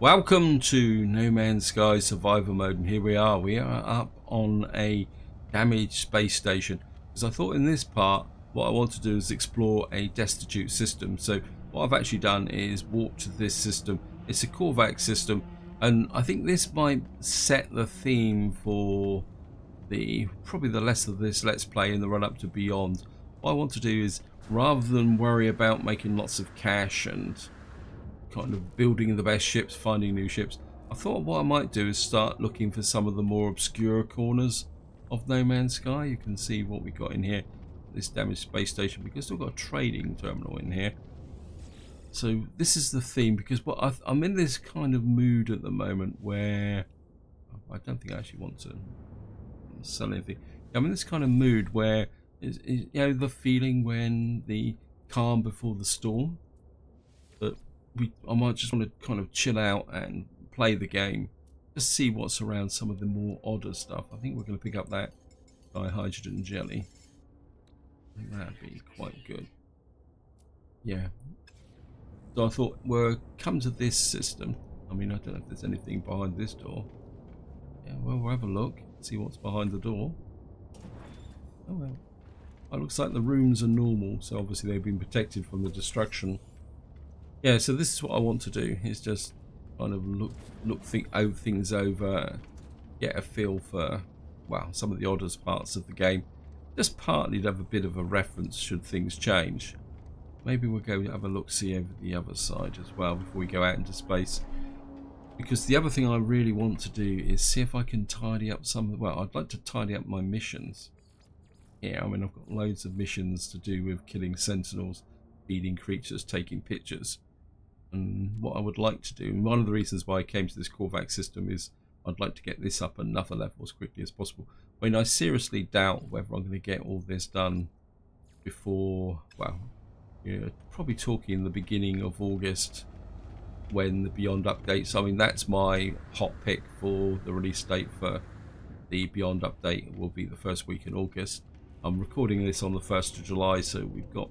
Welcome to No Man's Sky Survivor Mode, and here we are up on a damaged space station, because I thought in this part what I want to do is explore a destitute system. So what I've actually done is walk to this system. It's a Korvax system, and I think this might set the theme for probably the rest of this Let's Play in the run up to Beyond. What I want to do is, rather than worry about making lots of cash and kind of building the best ships, finding new ships, I thought what I might do is start looking for some of the more obscure corners of No Man's Sky. You can see what we got in here, this damaged space station, because we've got a trading terminal in here. So this is the theme, because I'm in this kind of mood at the moment where I don't think I actually want to sell anything. I'm in this kind of mood where you know, the feeling when the calm before the storm, that I might just want to kind of chill out and play the game, just see what's around some of the more odder stuff. I think we're going to pick up that dihydrogen jelly. I think that'd be quite good. Yeah. So I thought we'll come to this system. I mean, I don't know if there's anything behind this door. Yeah, well, we'll have a look, see what's behind the door. Oh well. It looks like the rooms are normal, so obviously they've been protected from the destruction. Yeah, so this is what I want to do, is just kind of think things over, get a feel for, well, some of the oddest parts of the game, just partly to have a bit of a reference should things change. Maybe we'll go have a look-see over the other side as well before we go out into space. Because the other thing I really want to do is see if I can tidy up well, I'd like to tidy up my missions. Yeah, I mean, I've got loads of missions to do with killing sentinels, feeding creatures, taking pictures. And what I would like to do, and one of the reasons why I came to this Korvax system, is I'd like to get this up another level as quickly as possible. I mean, I seriously doubt whether I'm going to get all this done before, well, you're probably talking the beginning of August when the Beyond updates. I mean, that's my hot pick for the release date for the Beyond update. It will be the first week in August. I'm recording this on the 1st of July, so we've got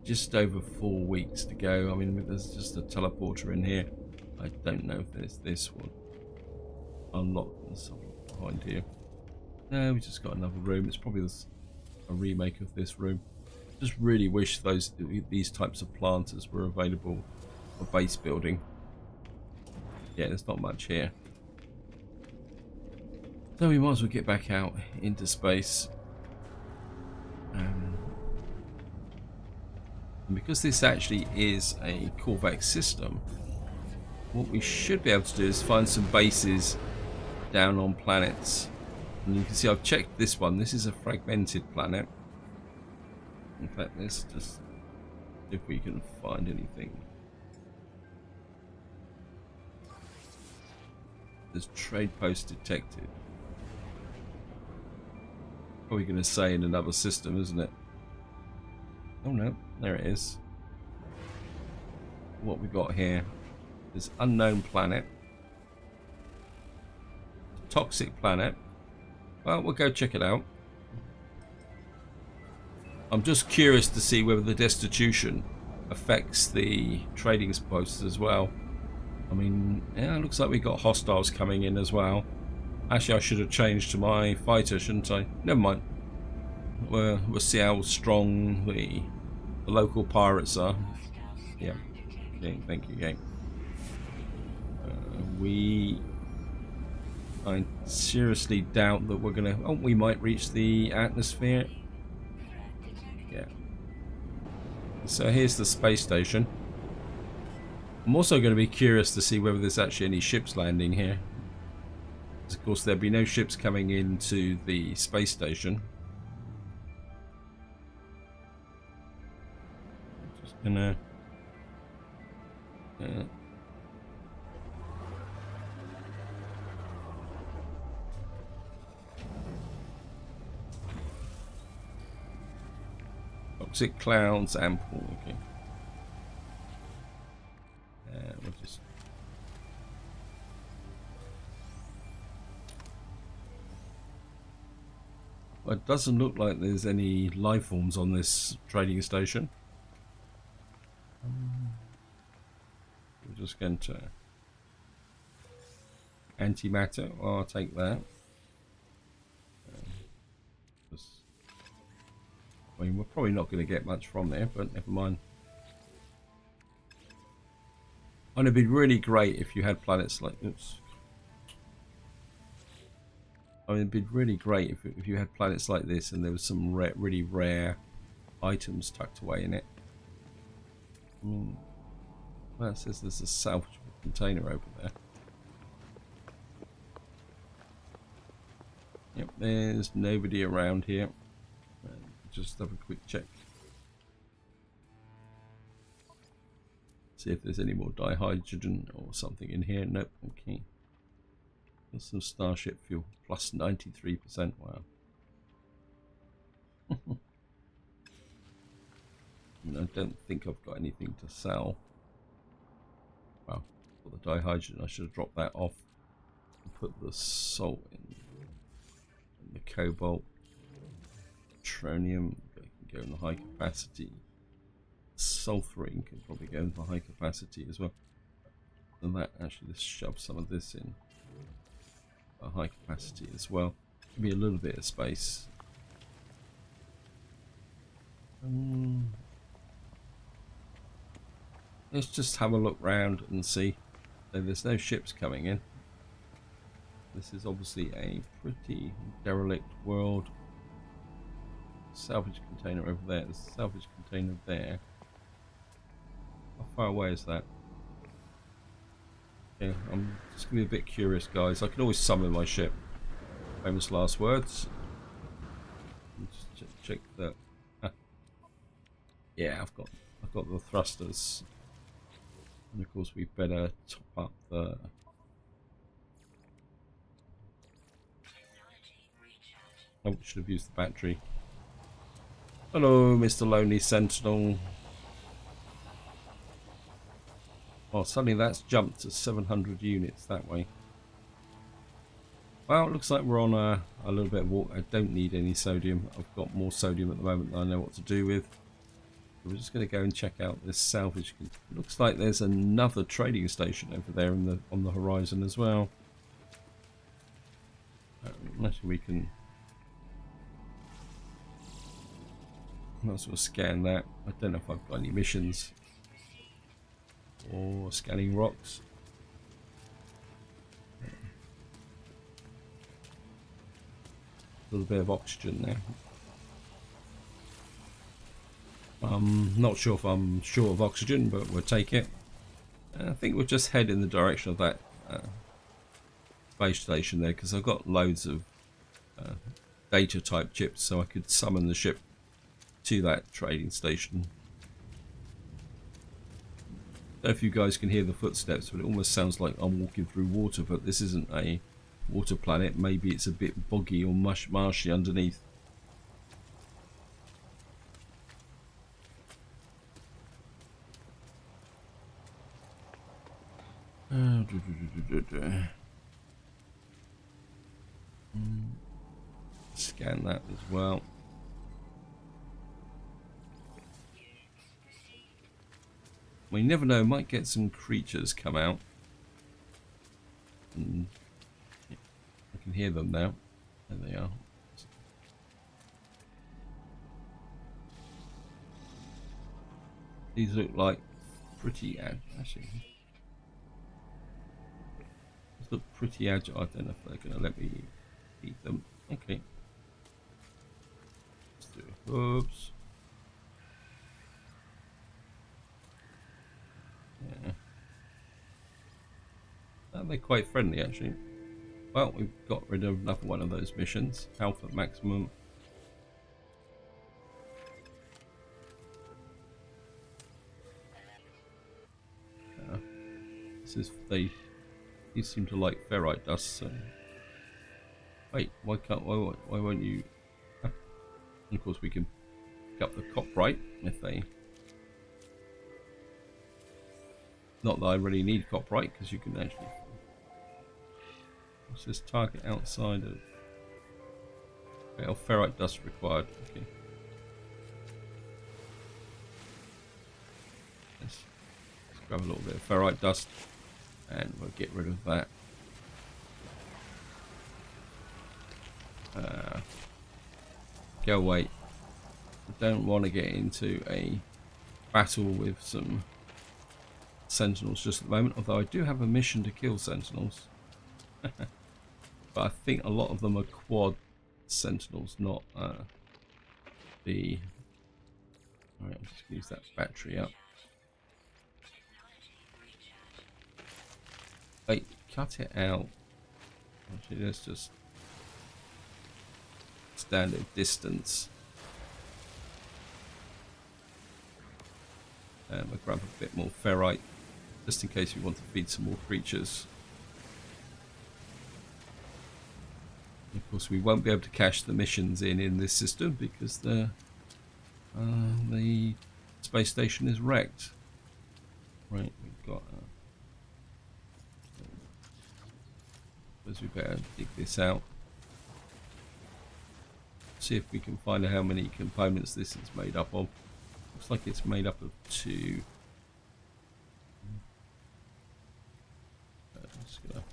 just over 4 weeks to go. I mean, there's just a teleporter in here. I don't know if there's this one. Unlocked something behind here. No, we just got another room. It's probably a remake of this room. Just really wish these types of planters were available for base building. Yeah, there's not much here. So we might as well get back out into space. And because this actually is a Korvax system, what we should be able to do is find some bases down on planets. And you can see I've checked this one. This is a fragmented planet. In fact, let's just see if we can find anything. There's trade post detected. Probably going to say in another system, isn't it? Oh no, there it is. What we got here is unknown planet, toxic planet. Well, we'll go check it out. I'm just curious to see whether the destitution affects the trading posts as well. I mean, yeah, it looks like we got hostiles coming in as well. Actually, I should have changed to my fighter, shouldn't I? Never mind. We'll see how strong the local pirates are. Yeah. Okay, thank you, game. I seriously doubt that we're gonna. Oh, we might reach the atmosphere. Yeah. So here's the space station. I'm also going to be curious to see whether there's actually any ships landing here. Of course, there'll be no ships coming into the space station. Just gonna toxic clouds, ample. Okay. We'll just. Well, it doesn't look like there's any life forms on this trading station. We're just going to antimatter. Well, I'll take that. I mean, we're probably not going to get much from there, but never mind. And it'd be really great if you had planets like... Oops. I mean, it'd be really great if you had planets like this and there was some really rare items tucked away in it. I mean, well, it says there's a salvageable container over there. Yep, there's nobody around here. Just have a quick check. See if there's any more dihydrogen or something in here. Nope. Okay. There's some starship fuel. Plus 93%. Wow. I don't think I've got anything to sell. Wow. For the dihydrogen, I should have dropped that off and put the salt in. And the cobalt. Tronium can go in the high capacity. Sulfuring can probably go into high capacity as well. And that actually, let's shove some of this in a high capacity as well. Give me a little bit of space. Let's just have a look round and see. So there's no ships coming in. This is obviously a pretty derelict world. Salvage container over there. There's a salvage container there. How far away is that? Yeah, I'm just gonna be a bit curious, guys. I can always summon my ship. Famous last words. Just check that. Yeah, I've got the thrusters. And of course we better top up the... Oh, should have used the battery. Hello, Mr. Lonely Sentinel. Oh, suddenly that's jumped to 700 units that way. Well, it looks like we're on a little bit of water. I don't need any sodium. I've got more sodium at the moment than I know what to do with. We're just going to go and check out this salvage. It looks like there's another trading station over there on the horizon as well. Actually, we can... Might as well scan that. I don't know if I've got any missions or scanning rocks. A little bit of oxygen there. I'm not sure if I'm short of oxygen, but we'll take it. I think we'll just head in the direction of that space station there, because I've got loads of data type chips, so I could summon the ship to that trading station. I don't know if you guys can hear the footsteps, but it almost sounds like I'm walking through water, but this isn't a water planet. Maybe it's a bit boggy or marshy underneath. Scan that as well. Well, you never know, might get some creatures come out. I can hear them now. There they are. These look like pretty actually. These look pretty agile. I don't know if they're going to let me eat them. Okay. Let's do it. Oops. Yeah. They're quite friendly actually. Well, we've got rid of another one of those missions. Health at maximum. This is they seem to like ferrite dust. So wait, why won't you? And of course we can pick up the copperite if they. Not that I really need copperite, because you can actually... What's this target outside of... Okay, ferrite dust required. Okay. Let's grab a little bit of ferrite dust and we'll get rid of that. Go away. I don't want to get into a battle with some sentinels just at the moment, although I do have a mission to kill sentinels. But I think a lot of them are quad sentinels, not the... Alright, I'm just going to use that battery up. Wait, cut it out. Actually, let's just stand at distance. I'll grab a bit more ferrite, just in case we want to feed some more creatures. And of course, we won't be able to cache the missions in this system because the space station is wrecked. Right, we've got... suppose we better dig this out. See if we can find out how many components this is made up of. Looks like it's made up of 2. Just gonna...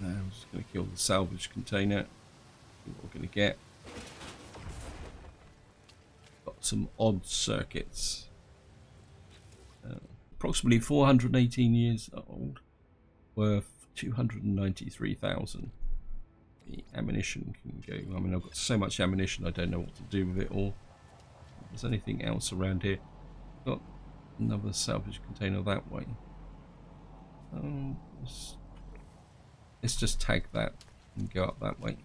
I'm just going to kill the salvage container. See what we're going to get. Got some odd circuits. Approximately 418 years old, worth 293,000. The ammunition can go. I mean, I've got so much ammunition, I don't know what to do with it all. Is there anything else around here? Got another salvage container that way. Let's just tag that and go up that way.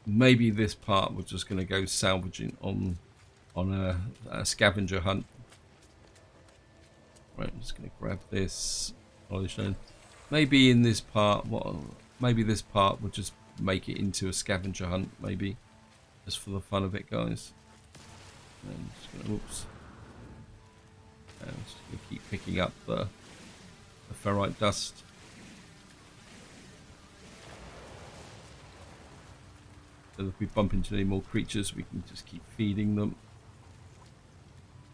Maybe this part we're just going to go salvaging on a scavenger hunt. Right, I'm just going to grab this polish stone. Maybe in this part, maybe this part will just make it into a scavenger hunt. Maybe just for the fun of it, guys. And I'm just going to, whoops. And I'm just going to keep picking up the ferrite dust. So if we bump into any more creatures, we can just keep feeding them.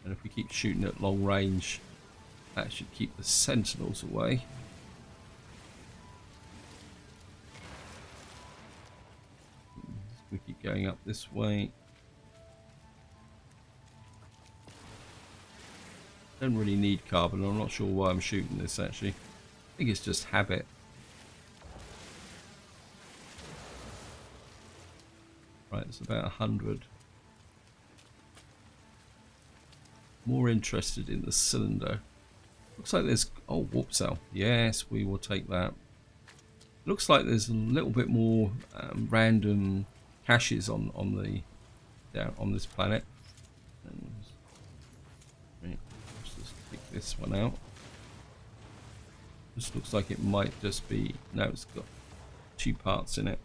And if we keep shooting at long range, that should keep the sentinels away. We keep going up this way. Don't really need carbon. I'm not sure why I'm shooting this actually. I think it's just habit. Right, it's about 100. More interested in the cylinder. Looks like there's... Oh, warp cell. Yes, we will take that. Looks like there's a little bit more random caches on this planet. And, right, let's just pick this one out. This looks like it might just be... No, it's got 2 parts in it.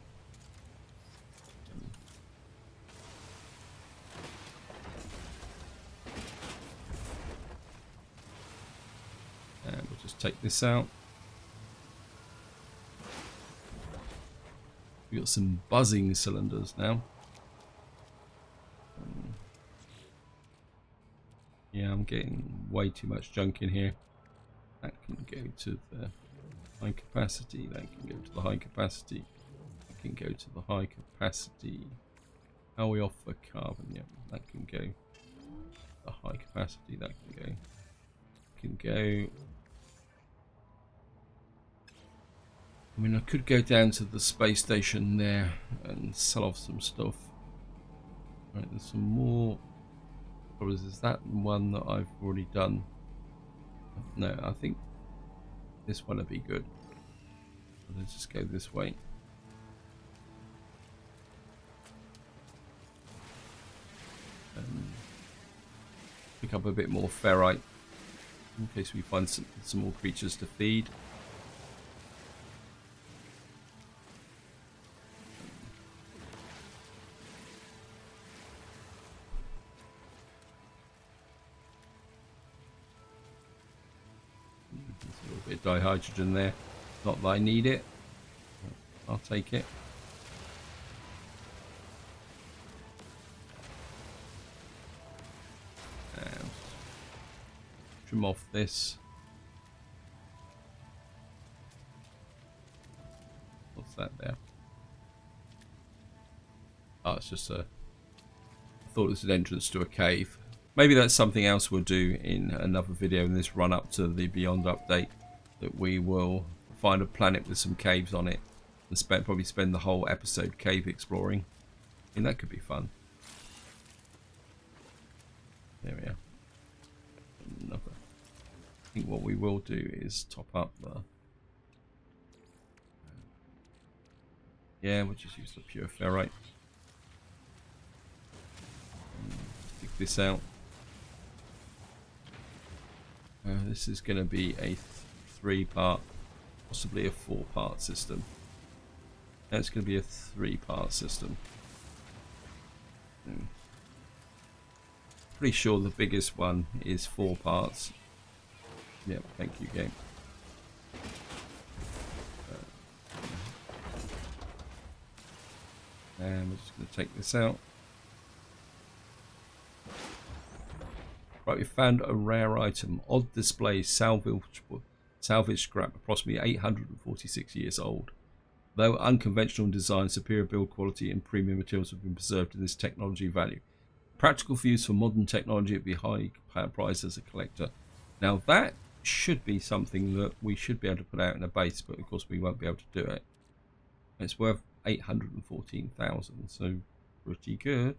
And we'll just take this out. We've got some buzzing cylinders now. Yeah, I'm getting way too much junk in here. That can go to the high capacity. That can go to the high capacity. That can go to the high capacity. How are we off for carbon? Yeah, that can go. The high capacity. That can go. Can go. I mean, I could go down to the space station there and sell off some stuff. Right, there's some more. Or is that one that I've already done? No, I think this one would be good. Let's just go this way. Pick up a bit more ferrite in case we find some more creatures to feed. Bit of dihydrogen there. Not that I need it. I'll take it. And trim off this. that there? Oh, it's just a... I thought it was an entrance to a cave. Maybe that's something else we'll do in another video in this run up to the Beyond update. That we will find a planet with some caves on it and probably spend the whole episode cave exploring. I mean, that could be fun. There we are. Another. I think what we will do is top up the... Yeah, we'll just use the pure ferrite. Dig this out. This is going to be a 3-part, possibly a 4-part system. That's going to be a 3-part system. Pretty sure the biggest one is 4 parts. Yep, thank you, game. And we're just going to take this out. Right, we found a rare item. Odd display, salvage scrap, approximately 846 years old. Though unconventional in design, superior build quality and premium materials have been preserved in this technology value. Practical for use for modern technology, it would be high prized as a collector. Now that should be something that we should be able to put out in a base, but of course we won't be able to do it. It's worth 814,000, so pretty good.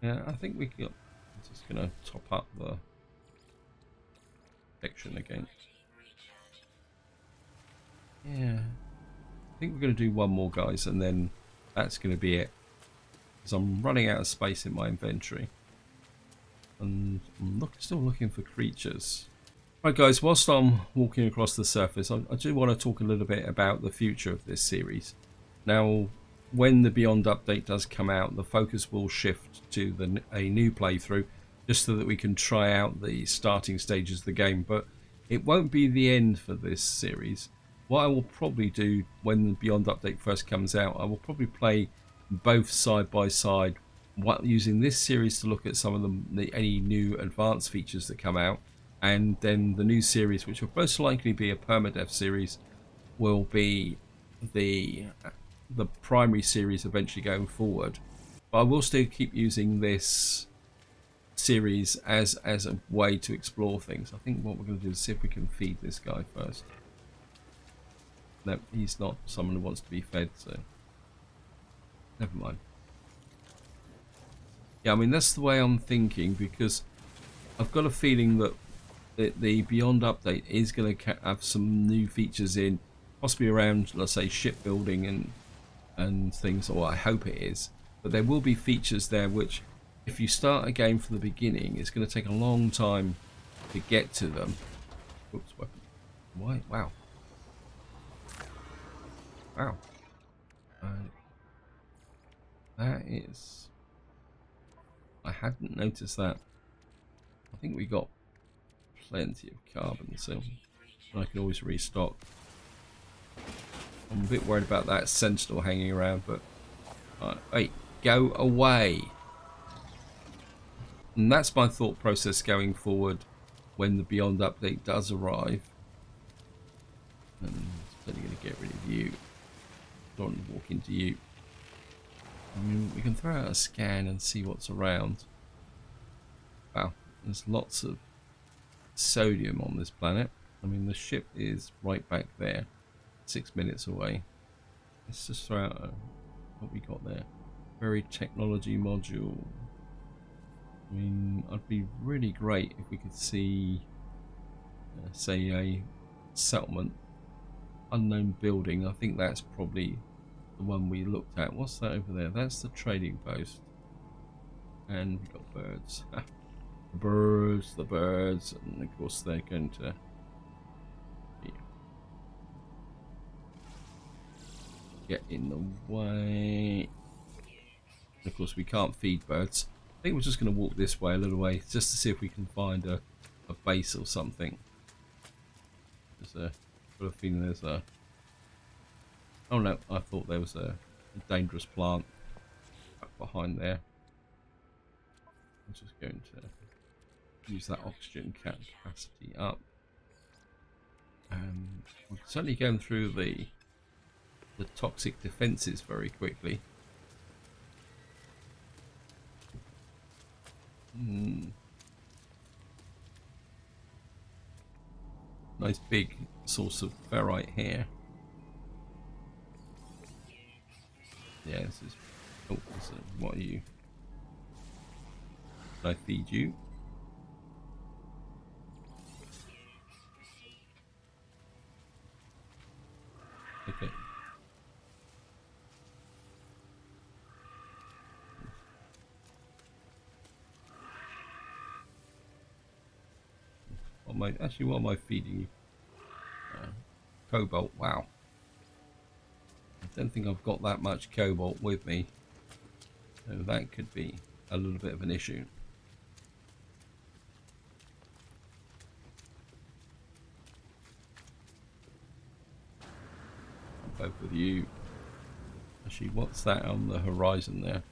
Yeah, I think we got. I'm just gonna top up the protection again. Yeah, I think we're gonna do one more, guys, and then that's gonna be it. Because I'm running out of space in my inventory, and I'm still looking for creatures. Right, guys, whilst I'm walking across the surface, I do want to talk a little bit about the future of this series. Now, when the Beyond update does come out, the focus will shift to a new playthrough, just so that we can try out the starting stages of the game. But it won't be the end for this series. What I will probably do when the Beyond update first comes out, I will probably play both side by side, using this series to look at some of any new advanced features that come out, and then the new series, which will most likely be a permadeath series, will be the primary series eventually going forward. But I will still keep using this series as a way to explore things. I think what we're going to do is see if we can feed this guy first. No, he's not someone who wants to be fed, so never mind. Yeah, I mean, that's the way I'm thinking, because I've got a feeling that the Beyond update is going to have some new features in, possibly around, let's say, shipbuilding and things, or I hope it is. But there will be features there which, if you start a game from the beginning, it's going to take a long time to get to them. Oops, weapon. Why? Wow. Wow. That is... I hadn't noticed that. I think we got plenty of carbon, so I can always restock. I'm a bit worried about that sentinel hanging around, but hey, go away. And that's my thought process going forward when the Beyond update does arrive. And I'm only going to get rid of you. Don't want to walk into you. I mean, we can throw out a scan and see what's around. Wow, there's lots of sodium on this planet. I mean, the ship is right back there, 6 minutes away. Let's just throw out what we got there. Very technology module. I mean, it'd be really great if we could see, say, a settlement, unknown building. I think that's probably the one we looked at. What's that over there? That's the trading post. And we've got birds. The birds, and of course they're going to get in the way. And of course we can't feed birds. I think we're just going to walk this way a little way, just to see if we can find a base or something. There's got a feeling there's a... Oh no, I thought there was a dangerous plant up behind there. I'm just going to use that oxygen capacity up. We're certainly going through the toxic defenses very quickly. Nice big source of ferrite here. Yeah, this is. Oh, what are you? Can I feed you? Okay. What am I feeding you? Cobalt. Wow. I don't think I've got that much cobalt with me. So that could be a little bit of an issue. Both with you. Actually, what's that on the horizon there?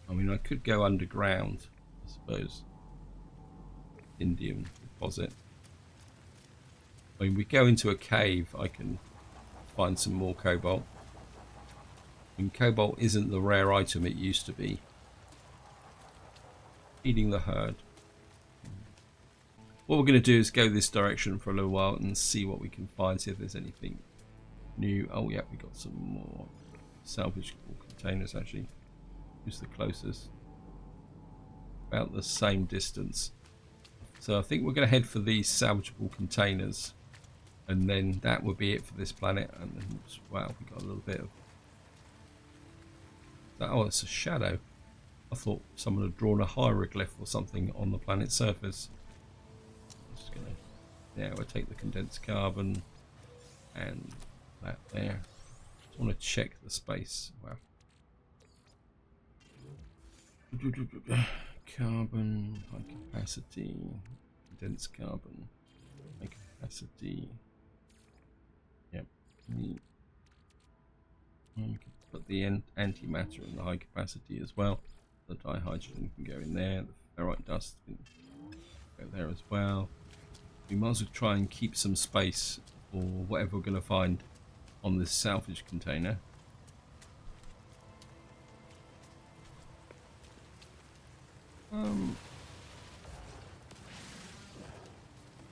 I mean, I could go underground, I suppose. Indium deposit. I mean, we go into a cave, I can find some more cobalt. I mean, cobalt isn't the rare item it used to be. Feeding the herd. What we're going to do is go this direction for a little while and see what we can find, see if there's anything new. Oh yeah, we got some more salvageable containers actually. Who's the closest? About the same distance. So I think we're going to head for these salvageable containers, and then that will be it for this planet. And then, wow, we got a little bit of. Oh, it's a shadow. I thought someone had drawn a hieroglyph or something on the planet's surface. Just gonna, yeah, we'll take the condensed carbon and that there. Just want to check the space. Wow. Carbon, high capacity, condensed carbon, high capacity. Yep. We can put the antimatter in the high capacity as well. The dihydrogen can go in there. The ferrite dust can go there as well. We might as well try and keep some space for whatever we're going to find on this salvage container. I'm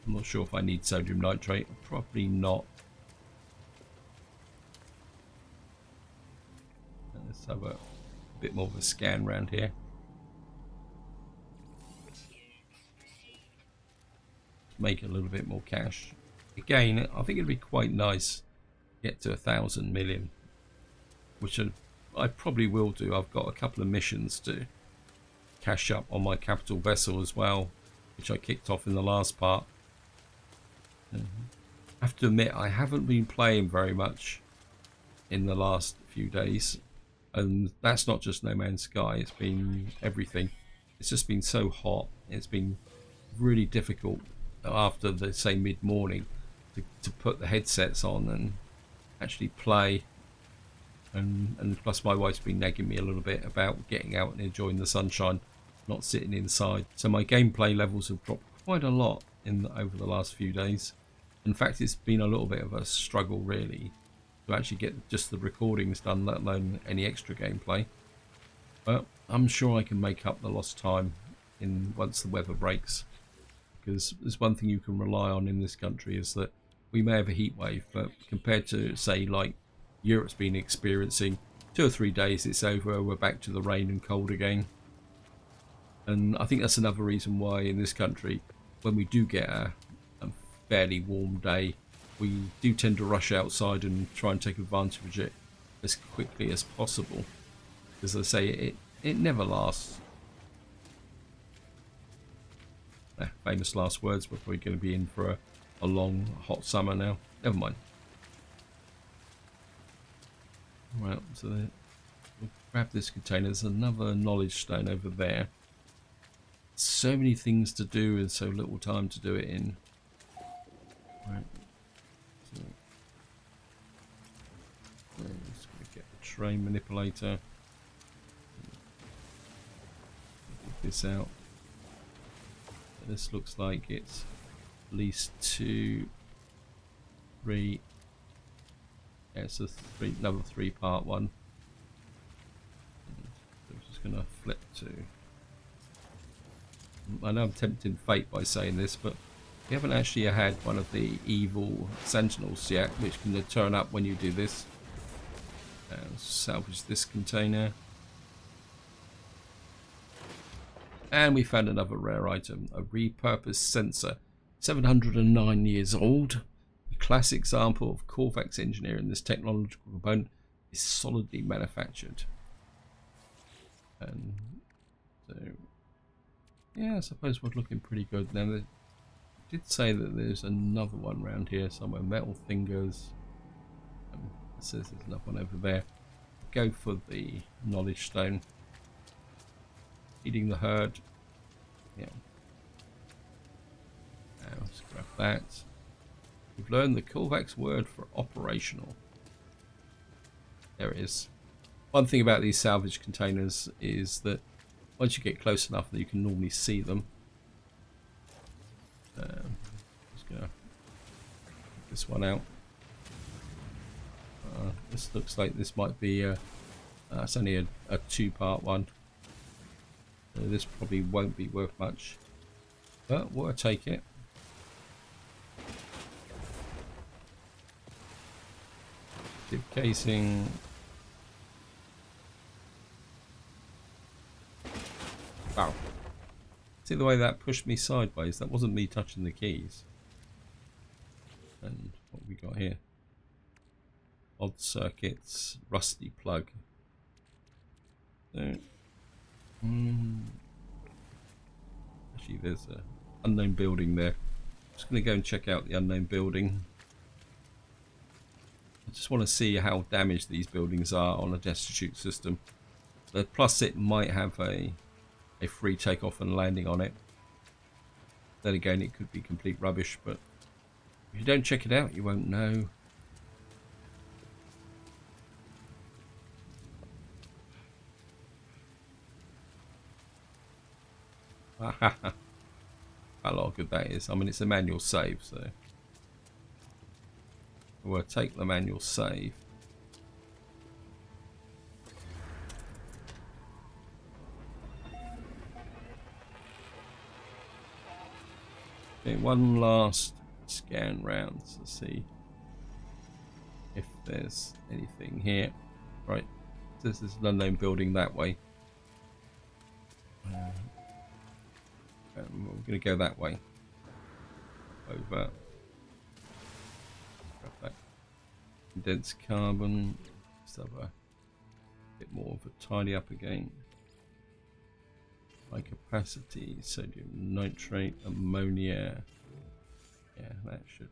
not sure if I need sodium nitrate. Probably not. Let's have a bit more of a scan around here. Make a little bit more cash. Again, I think it'd be quite nice to get to 1,000 million, which I probably will do. I've got a couple of missions to cash up on my capital vessel as well, which I kicked off in the last part. I have to admit, I haven't been playing very much in the last few days, and that's not just No Man's Sky, it's been everything. It's just been so hot. It's been really difficult after the, say, mid-morning to put the headsets on and actually play. And plus my wife's been nagging me a little bit about getting out and enjoying the sunshine, not sitting inside. So my gameplay levels have dropped quite a lot over the last few days. In fact, it's been a little bit of a struggle really to actually get just the recordings done, let alone any extra gameplay. But I'm sure I can make up the lost time once the weather breaks, because there's one thing you can rely on in this country is that we may have a heat wave, but compared to, say, like Europe's been experiencing, 2 or 3 days it's over, we're back to the rain and cold again. And I think that's another reason why in this country, when we do get a fairly warm day, we do tend to rush outside and try and take advantage of it as quickly as possible, because I say it never lasts. Famous last words. We're probably going to be in for a long hot summer now. Never mind. Right, so we'll grab this container. There's another knowledge stone over there. So many things to do and so little time to do it in. Right. So, just going to get the train manipulator. Get this out. This looks like it's at least 2, 3. Yeah, it's a another 3-part one. I'm just going to flip to. I know I'm tempting fate by saying this, but we haven't actually had one of the evil sentinels yet, which can turn up when you do this. Salvage this container. And we found another rare item, a repurposed sensor, 709 years old. A classic example of Corvax engineering. This technological component is solidly manufactured. And so, yeah, I suppose we're looking pretty good. Now, they did say that there's another one around here somewhere, metal fingers. It says there's another one over there. Go for the knowledge stone. Feeding the herd. Yeah. Now let's grab that. We've learned the Corvax word for operational. There it is. One thing about these salvage containers is that once you get close enough that you can normally see them. Just gonna get this one out. This looks like this might be it's only a 2-part one. So this probably won't be worth much, but we'll take it. Active casing. Wow. See the way that pushed me sideways? That wasn't me touching the keys. And what have we got here? Odd circuits, rusty plug. So, actually, there's an unknown building there. I'm just going to go and check out the unknown building. I just want to see how damaged these buildings are on a destitute system. Plus, it might have a free takeoff and landing on it. Then again, it could be complete rubbish, but if you don't check it out, you won't know. How good that is. I mean, it's a manual save, so we'll take the manual save. Okay, one last scan round to see if there's anything here. Right, this is an unknown building that way. We're going to go that way. Over. Grab that. Condensed carbon. Let's have a bit more of a tidy up again. High capacity, sodium nitrate, ammonia. Yeah, that should.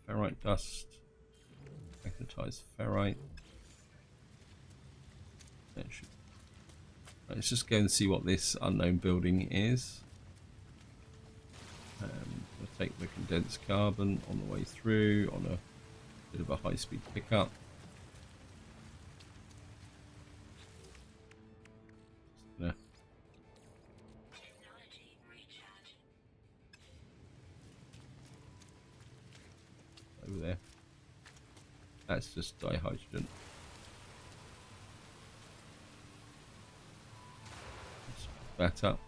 Ferrite dust. Magnetized ferrite. That should. Let's just go and see what this unknown building is. We'll take the condensed carbon on the way through on a bit of a high-speed pickup. Over there. That's just dihydrogen. That up.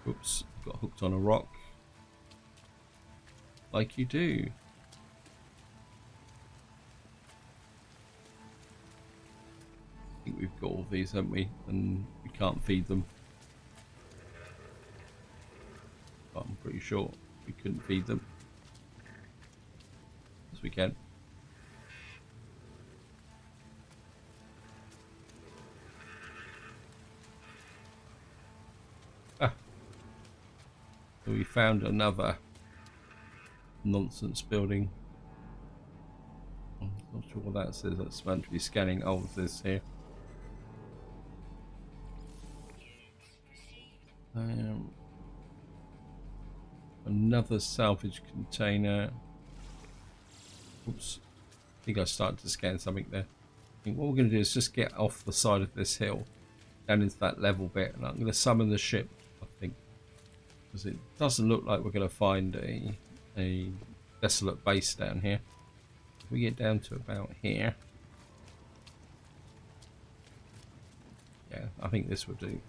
Oops, got hooked on a rock. Like you do. I think we've got all these, haven't we? And we can't feed them. But I'm pretty sure we couldn't feed them. Yes, we can. So we found another nonsense building. I'm not sure what that says. That's meant to be scanning. Oh, this here. Another salvage container. Oops. I think I started to scan something there. I think what we're going to do is just get off the side of this hill down into that level bit, and I'm going to summon the ship, I think, because it doesn't look like we're going to find a desolate base down here. If we get down to about here, yeah, I think this would do.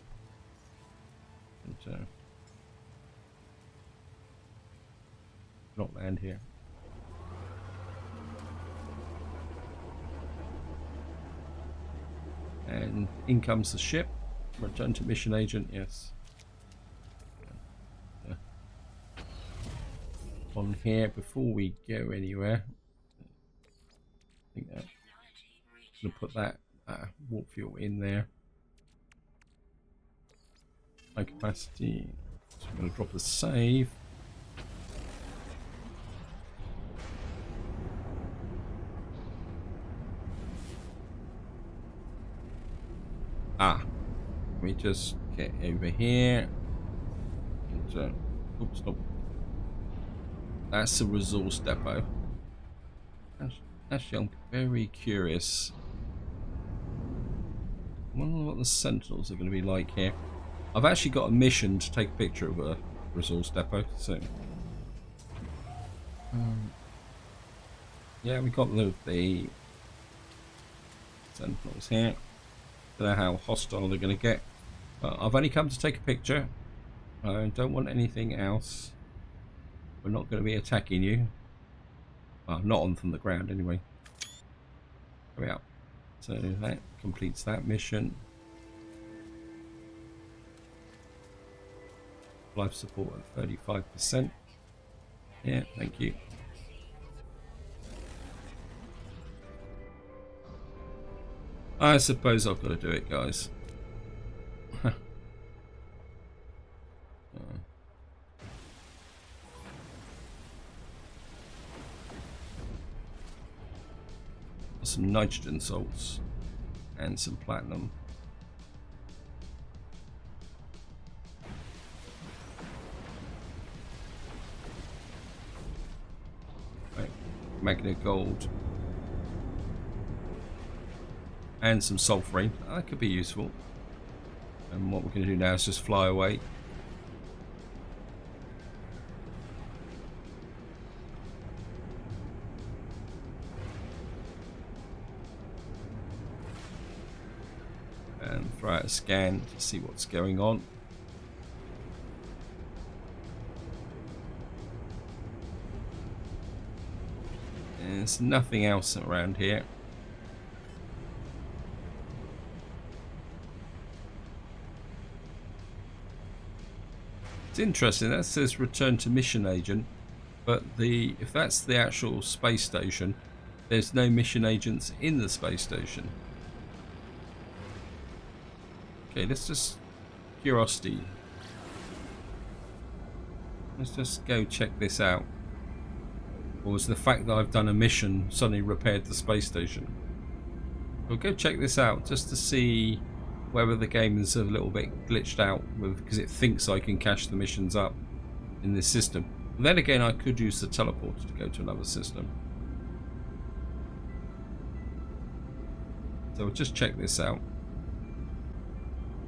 And, not land here. And in comes the ship. Return to mission agent, yes. Yeah. On here, before we go anywhere, I think that I'm going to put that warp fuel in there. High capacity. So I'm going to drop a save. Let me just get over here. And, oops, stop. That's a resource depot. Actually, I'm very curious. I wonder what the Sentinels are going to be like here. I've actually got a mission to take a picture of a resource depot, so yeah, we got the Sentinels here. Don't know how hostile they're going to get, but I've only come to take a picture. I don't want anything else. We're not going to be attacking you. Well, not on from the ground anyway. There we are. So that completes that mission. Life support at 35%. Yeah, thank you. I suppose I've got to do it, guys. Some nitrogen salts and some platinum. Right. Magna gold and some sulfurine. That could be useful. And what we're going to do now is just fly away. And throw out a scan to see what's going on. There's nothing else around here. It's interesting, that says return to mission agent, but if that's the actual space station, there's no mission agents in the space station. Okay, let's just curiosity. Let's just go check this out. Or was the fact that I've done a mission suddenly repaired the space station? We'll go check this out just to see whether the game is a little bit glitched out because it thinks I can cache the missions up in this system. And then again, I could use the teleporter to go to another system. So we'll just check this out.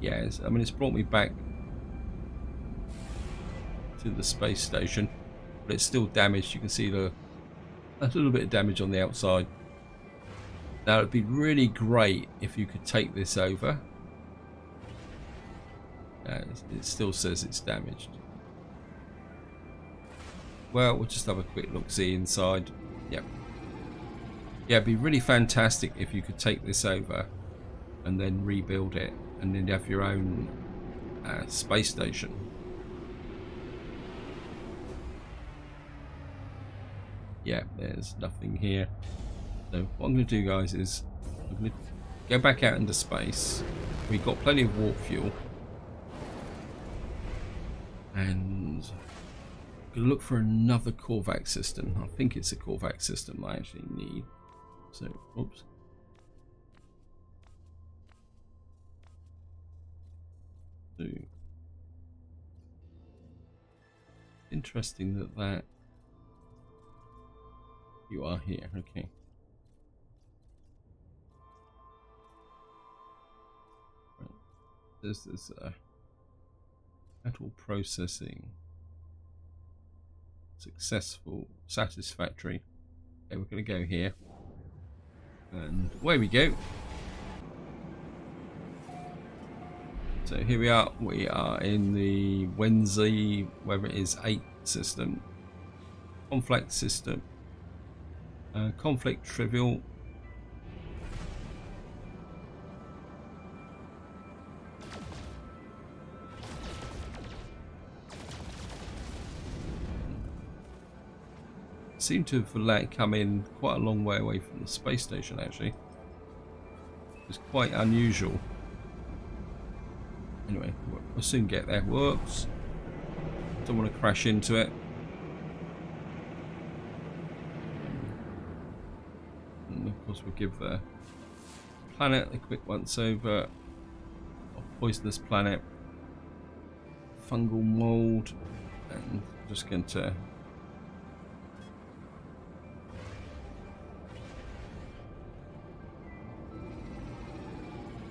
Yeah, I mean, it's brought me back to the space station, but it's still damaged. You can see a little bit of damage on the outside. Now, it'd be really great if you could take this over. It still says it's damaged. Well, we'll just have a quick look-see inside. Yep. Yeah, it'd be really fantastic if you could take this over and then rebuild it, and then have your own space station. Yeah, there's nothing here. So what I'm going to do, guys, is I'm going to go back out into space. We've got plenty of warp fuel. And I'm going to look for another Korvax system. I think it's a Korvax system I actually need. So, oops. So, interesting that you are here. Okay. Right. There's metal processing. Successful, satisfactory. Okay, we're going to go here. And away we go. So here we are. We are in the Wednesday, whether it is 8 system. Conflict system. Conflict trivial. Seem to have let it come in quite a long way away from the space station, actually. It's quite unusual. Anyway, we'll soon get there. Whoops. Don't want to crash into it. And of course, we'll give the planet a quick once over. A poisonous planet. Fungal mold. And just going to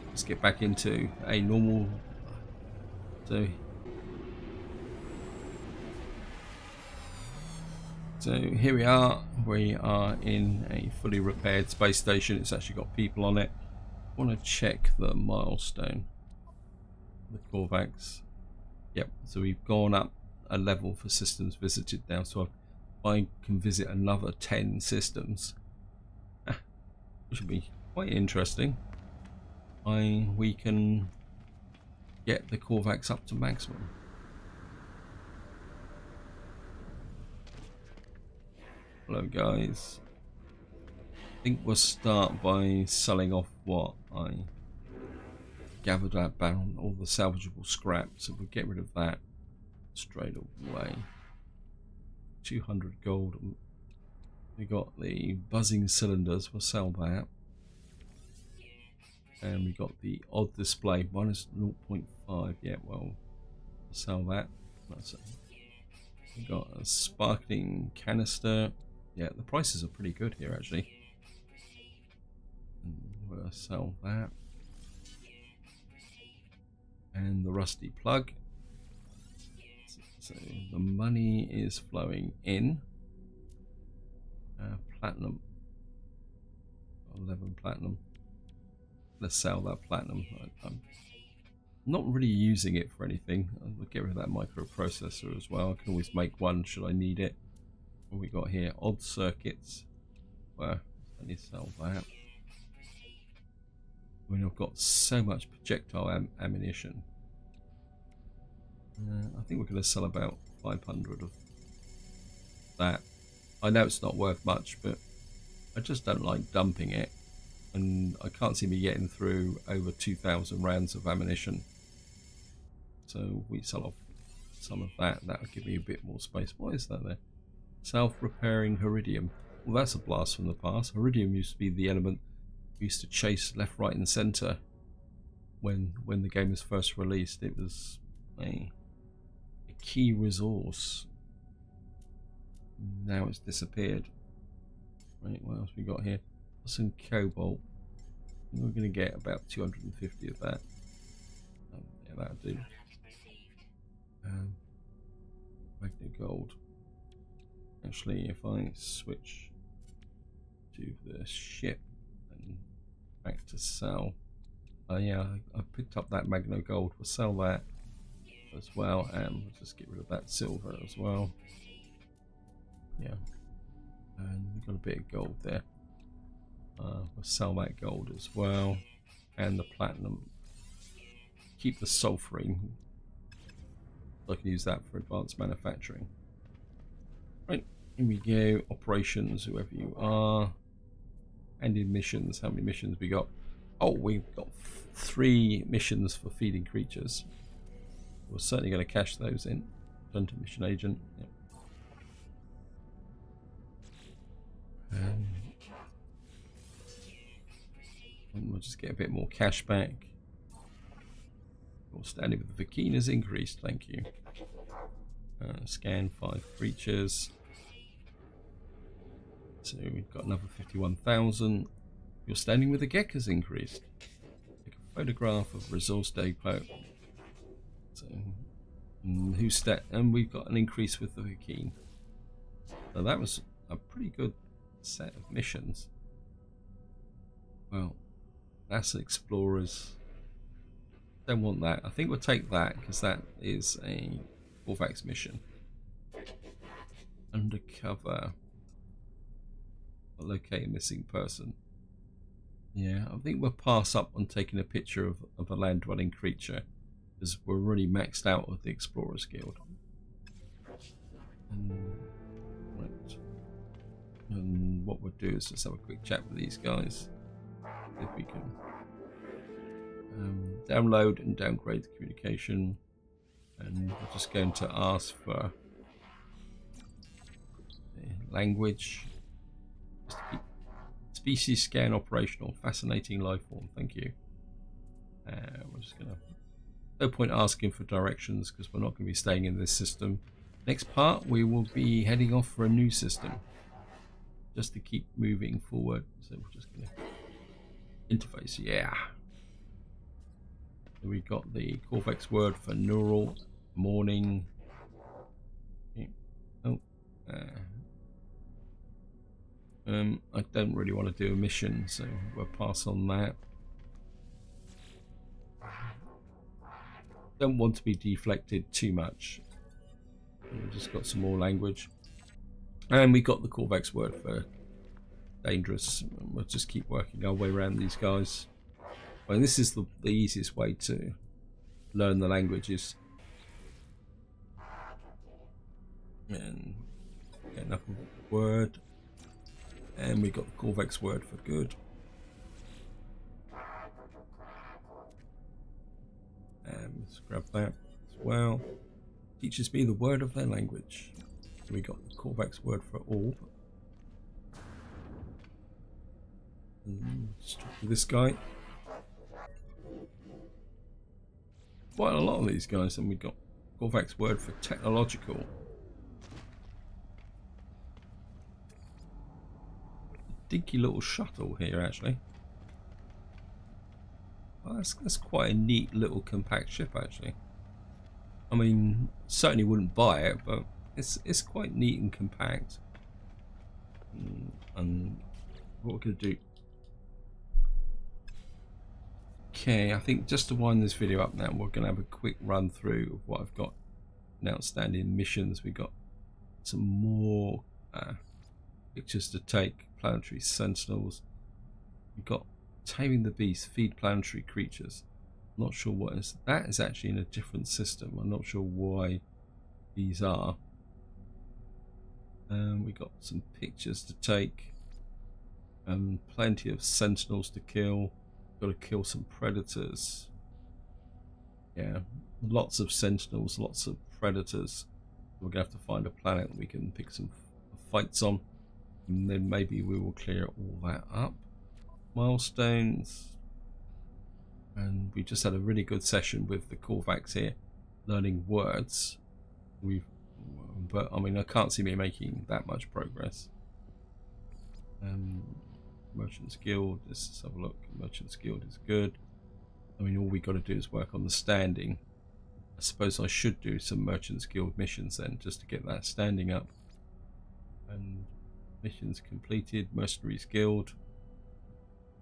let's get back into a normal. So here we are. We are in a fully repaired space station. It's actually got people on it. I want to check the milestone. The Korvax. Yep. So we've gone up a level for systems visited now. So I can visit another 10 systems, which will be quite interesting. We can get the Korvax up to maximum. Hello guys. I think we'll start by selling off what I gathered up on all the salvageable scrap. So we'll get rid of that straight away. 200 gold. We got the buzzing cylinders. We'll sell that. And we got the odd display minus 0.5. Yeah, well, we'll sell that. That's it. We got a sparkling canister. Yeah, the prices are pretty good here actually. And we'll sell that. And the rusty plug. So the money is flowing in. Platinum. 11 platinum. Let's sell that platinum. I'm not really using it for anything. I'll get rid of that microprocessor as well. I can always make one should I need it. What we got here? Odd circuits. Well, I need to sell that. I mean, I've got so much projectile ammunition. I think we're going to sell about 500 of that. I know it's not worth much, but I just don't like dumping it. And I can't see me getting through over 2,000 rounds of ammunition. So we sell off some of that. That'll give me a bit more space. What is that there? Self-repairing Heridium. Well, that's a blast from the past. Heridium used to be the element we used to chase left, right, and centre when the game was first released. It was a key resource. Now it's disappeared. Right, what else we got here? Some cobalt. We're going to get about 250 of that. Yeah, that'll do. Magnet gold. Actually, if I switch to the ship and back to sell. Yeah, I picked up that magno gold. We'll sell that as well, and we'll just get rid of that silver as well. Yeah, and we've got a bit of gold there. We'll sell that gold as well, and the platinum. Keep the sulfuring. I can use that for advanced manufacturing. Right, here we go. Operations, whoever you are, and in missions. How many missions we got? Oh, we've got 3 missions for feeding creatures. We're certainly going to cash those in. Turn to mission agent. Yep. And we'll just get a bit more cash back. Your standing with the Vulkan has increased, thank you. Scan 5 creatures. So we've got another 51,000. Your standing with the Gek has increased. photograph of resource depot. So, who's that? And we've got an increase with the Vulkan. So that was a pretty good set of missions. Well, that's explorers. Don't want that. I think we'll take that because that is a Corvax mission. Undercover. Locate a missing person. Yeah, I think we'll pass up on taking a picture of a land-dwelling creature because we're already maxed out with the Explorers Guild. Right. And what we'll do is just have a quick chat with these guys. If we can download and downgrade the communication, and we're just going to ask for language. Just to keep species scan operational. Fascinating life form. Thank you. We're just gonna. No point asking for directions because we're not going to be staying in this system. Next part, we will be heading off for a new system, just to keep moving forward. So we're just going to interface. Yeah. So we got the Corvax word for neural morning. Oh. I don't really want to do a mission, so we'll pass on that. Don't want to be deflected too much. We've just got some more language. And we got the Corvax word for dangerous. We'll just keep working our way around these guys. I mean, this is the easiest way to learn the languages. And get another word. And we got the Corvax word for good. And let's grab that as well. Teaches me the word of their language. We got the Corvax word for orb. Let's talk to this guy. Quite a lot of these guys, and we got Corvax word for technological. Dinky little shuttle here, actually. Well, that's quite a neat little compact ship, actually. I mean, certainly wouldn't buy it, but it's quite neat and compact. And what we're going to do. Okay, I think just to wind this video up now, we're going to have a quick run through of what I've got in outstanding missions. We've got some more pictures to take, planetary sentinels. We've got taming the beast, feed planetary creatures. I'm not sure what is that. Is actually in a different system. I'm not sure why these are. We got some pictures to take, plenty of sentinels to kill. Got to kill some predators. Yeah, lots of sentinels, lots of predators. We're gonna have to find a planet that we can pick some fights on, and then maybe we will clear all that up. Milestones. And we just had a really good session with the Corvax here, learning words. But I mean, I can't see me making that much progress. Merchant's Guild, let's have a look. Merchant's Guild is good. I mean, all we got to do is work on the standing. I suppose I should do some Merchant's Guild missions then, just to get that standing up. And missions completed. Mercenaries Guild.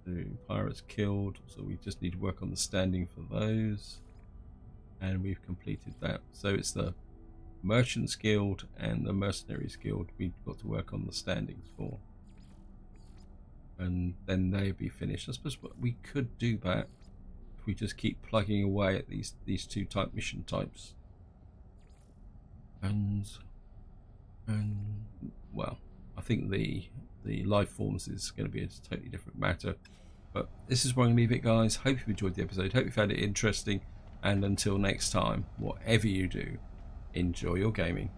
The pirates killed, so we just need to work on the standing for those, and we've completed that. So it's the Merchants Guild and the Mercenaries Guild we've got to work on the standings for, and then they'll be finished. I suppose we could do that if we just keep plugging away at these two mission types, and well, I think the life forms is going to be a totally different matter. But this is where I'm going to leave it, guys. Hope you enjoyed the episode. Hope you found it interesting. And until next time, whatever you do, enjoy your gaming.